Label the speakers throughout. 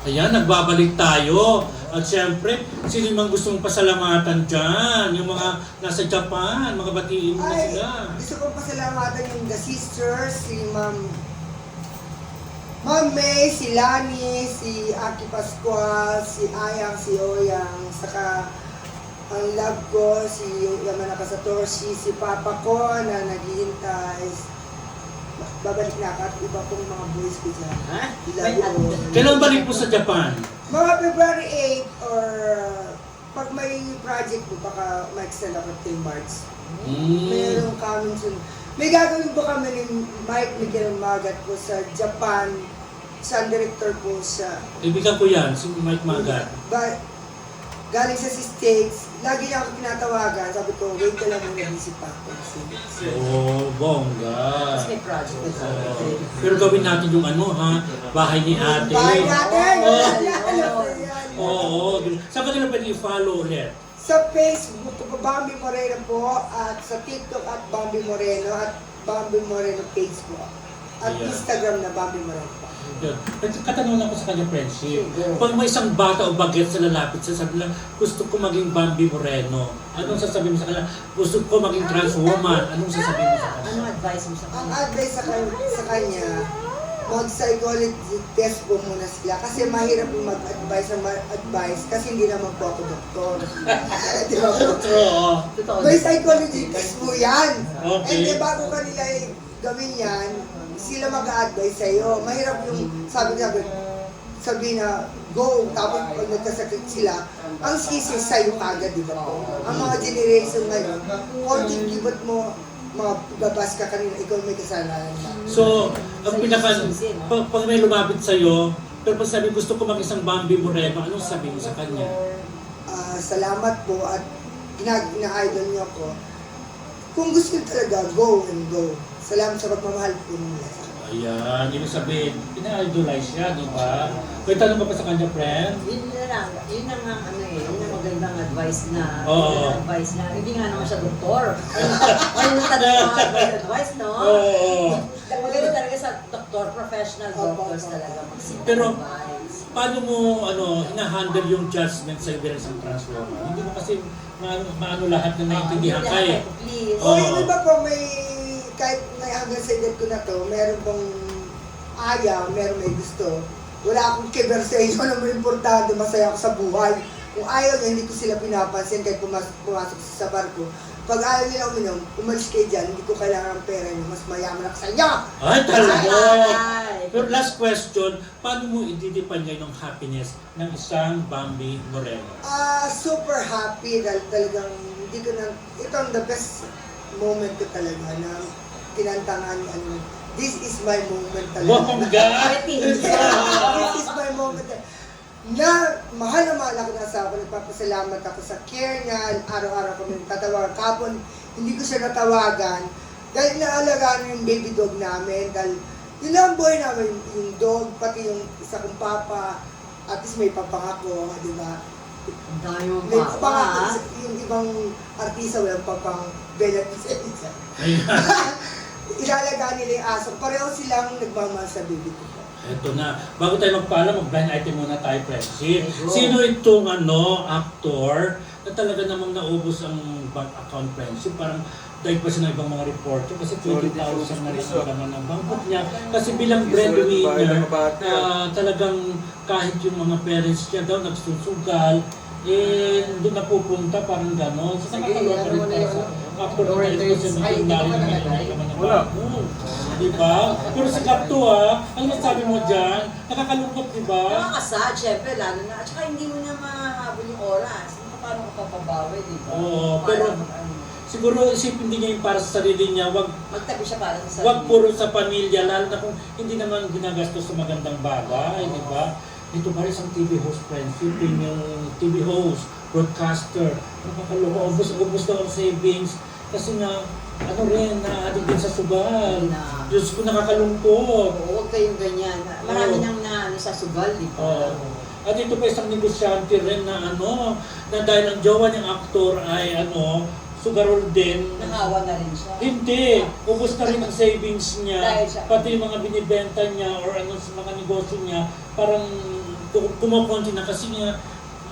Speaker 1: Ayan, nagbabalik tayo. At syempre, sino mang gustong pasalamatan dyan? Yung mga nasa Japan, mga batiin mo na sila.
Speaker 2: Gusto kong pasalamatan yung The Sisters, si Ma'am May, si Lani, si Aki Pascual, si Ayang, si Oyang, saka ang love ko, si Yamanaka Satoshi, si Papa ko na naghihintay. Babalik na ako at iba pong mga boys ko dyan.
Speaker 3: Ha?
Speaker 1: Kailan balik po sa Japan?
Speaker 2: Mga February 8 or pag may project po, baka ma-extend ako kay March. Meron kami soon. May gagawin po kami ni Mike Miguel Magat po sa Japan. Sa director po siya.
Speaker 1: Ibigan ko yan, si Mike Magat.
Speaker 2: Galing sa States, lagi niya ako tinatawagan. Sabi ko, wait ka lang muna, busy pa ako.
Speaker 1: Oh, bongga.
Speaker 3: Mas may project na sa
Speaker 1: Pero gawin natin yung ano ha, bahay ni ate.
Speaker 2: Bahay natin!
Speaker 1: Oo. Saan ka nila pwede i-follow ulit?
Speaker 2: Sa Facebook ko, Bambi Moreno po, at sa TikTok at Bambi Moreno, at Bambi Moreno page po. At
Speaker 1: Yeah.
Speaker 2: Instagram na Bambi Moreno po.
Speaker 1: Yun. Katanungan ko sa kanya, friendship. Pag may isang bata o baget sa lalapit, sasabi lang, gusto ko maging Bambi Moreno. Anong sasabihin mo sa kanya? Gusto ko maging trans woman. Anong sasabihin mo sa kanya?
Speaker 3: Anong advice mo sa
Speaker 2: Ang
Speaker 3: kanya?
Speaker 2: advice sa kanya, mag-psychology test po muna sila. Kasi mahirap po mag-advise kasi hindi naman po ako doktor. Di ba po?
Speaker 1: Oo.
Speaker 3: Totoo.
Speaker 2: May psychology test po yan.
Speaker 1: Okay.
Speaker 2: And bago kanila gawin yan, sila mag-a-advise sa'yo. Mahirap yung sabi na go, tapos pag nagkasakit sila, ang sisi sa'yo kagad, di ba po? Ang mga generation ngayon, konting kibot mo, mga babas ka kanina, ikaw may kasalanan na.
Speaker 1: So, ang pinaka, pag may lumapit sa'yo, pero pag sabi gusto ko mag isang Bambi Moreno, anong sabihin mo sa kanya?
Speaker 2: Salamat po at ina-idol niyo ako. Kung gusto niyo talaga, go and go. Salamat sa pagmamahal po nila.
Speaker 1: Ayan, ibig sabihin, ina-idolize siya, di ba? May tanong ka pa sa kanya, friend?
Speaker 3: Yun na lang, yun ang ano eh, yun ang magandang advice na,
Speaker 1: Oo.
Speaker 3: advice na, hindi nga naman siya doktor. Ayun ang tanong ng advice, no?
Speaker 1: Oo.
Speaker 3: Maganda talaga sa doktor, professional doctors talaga mag-seek
Speaker 1: Pero,
Speaker 3: advice.
Speaker 1: paano mo, hina-handle yung judgment sa bilang isang trans woman? Hindi mo kasi maano lahat na naiintindihan ka eh.
Speaker 3: Please.
Speaker 1: Oo.
Speaker 2: Okay, iba po may, kahit may hanggang sa edad ko na to, meron pong ayaw, meron may gusto. Wala akong kiber sa inyo na may importante, masaya ako sa buhay. Kung ayaw niya, hindi ko sila pinapansin kahit pumasok sa barko. Pag ayaw nila uminom, umalis kayo dyan, hindi ko kailangan ng pera niyo, mas mayaman ako sa inyo!
Speaker 1: Ay, talaga!
Speaker 3: Ay.
Speaker 1: Pero last question, paano mo i-define ngayon ang happiness ng isang Bambi Moreno?
Speaker 2: Super happy dahil talagang hindi ko na, ito ang the best moment ko talaga na tinantangan ano, this is my moment talaga.
Speaker 1: Bongga!
Speaker 2: This is my moment na mahal na mahal ako na asawa ko, nagpapasalamat ako sa care niya, araw-araw kami tatawagan. Kapon, hindi ko siya natawagan dahil naalagaan yung baby dog namin, dahil yun lang ang buhay namin, yung dog, pati yung isa kong papa, at least may papang ako, di ba?
Speaker 3: Ang dami mong
Speaker 2: May
Speaker 3: papa,
Speaker 2: papang
Speaker 3: ha?
Speaker 2: ako, yung ibang artista, walang papang benefits sa isa. Ilalagaan nila yung aso, pareho silang nagmamahal sa baby ko.
Speaker 1: Ito na. Bago tayo magpaalam, mag-blind item muna tayo, friendship.
Speaker 3: Go.
Speaker 1: Sino itong actor na talaga namang naubos ang bank account, friendship? Parang dahil pa siya ng ibang mga reporter kasi 20,000 na rin ang laman ng bangkot niya. Kasi bilang breadwinner, talagang kahit yung mga parents niya daw nagsusugal, doon napupunta parang gano'n. So, nakakaloka rin para sa actor na ito kasi nagtundali naman yung laman ng bangkot. Diba? Pero sa kapto ano masabi mo dyan? Nakakalungkot, diba?
Speaker 3: Nakakasad, syempre, lalo na. At saka hindi mo na mahabol yung oras. Paano ka papabawi, di ba?
Speaker 1: Oo, pero siguro isipin din niya yung para sa sarili niya,
Speaker 3: magtabi siya para sa sarili.
Speaker 1: wag puro sa pamilya, lalo na kung hindi naman ginagastos sa magandang bagay, di ba? Dito ba rin isang TV host, friendship, yung TV host, broadcaster, nakakaloka, ubus daw ang savings, kasi nga, na-addict din sa sugal. Diyos ko, nakakalungkot.
Speaker 3: Oo, huwag kayong ganyan. Marami nang sa sugal, di ba?
Speaker 1: At ito pa isang negosyante rin na na dahil ang jowa niyang aktor ay sugarol din.
Speaker 3: Nakawa na rin siya.
Speaker 1: Hindi, ubos na rin ang savings niya.
Speaker 3: Dahil siya.
Speaker 1: Pati yung mga binibenta niya or sa mga negosyo niya, parang kumukonti na kasi nga,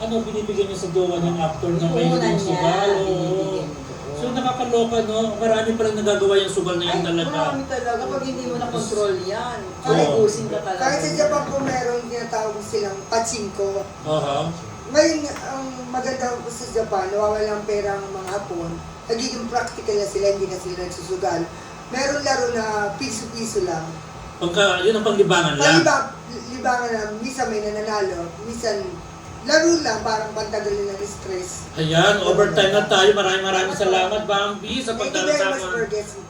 Speaker 1: binibigyan niya sa jowa ng actor na may
Speaker 3: Puhunan
Speaker 1: yung sugal.
Speaker 3: niya,
Speaker 1: Oo.
Speaker 3: binibigyan niya.
Speaker 1: So nakakaloka, no? Marami palang nagagawa yung sugal na yan
Speaker 3: Ay,
Speaker 1: talaga.
Speaker 3: marami talaga. Pag hindi mo na-control yan,
Speaker 1: Oo.
Speaker 3: ubusin ka talaga.
Speaker 2: Kahit sa Japan po meron tinatawag silang pachinko.
Speaker 1: Aha.
Speaker 2: Ngayon, ang maganda po sa Japan, nawawala ang pera ang mga Hapon, nagiging practical na sila, hindi na sila nagsusugal. Meron laro na piso-piso lang.
Speaker 1: Yun ang panglibangan lang.
Speaker 2: Libangan na, minsan may nananalo, minsan laro lang, parang pantagalin ng stress.
Speaker 1: Ayan, overtime na tayo. Maraming salamat, Bambi, sa
Speaker 2: Thank you very much
Speaker 1: pagdalasaman.
Speaker 2: for guesting po.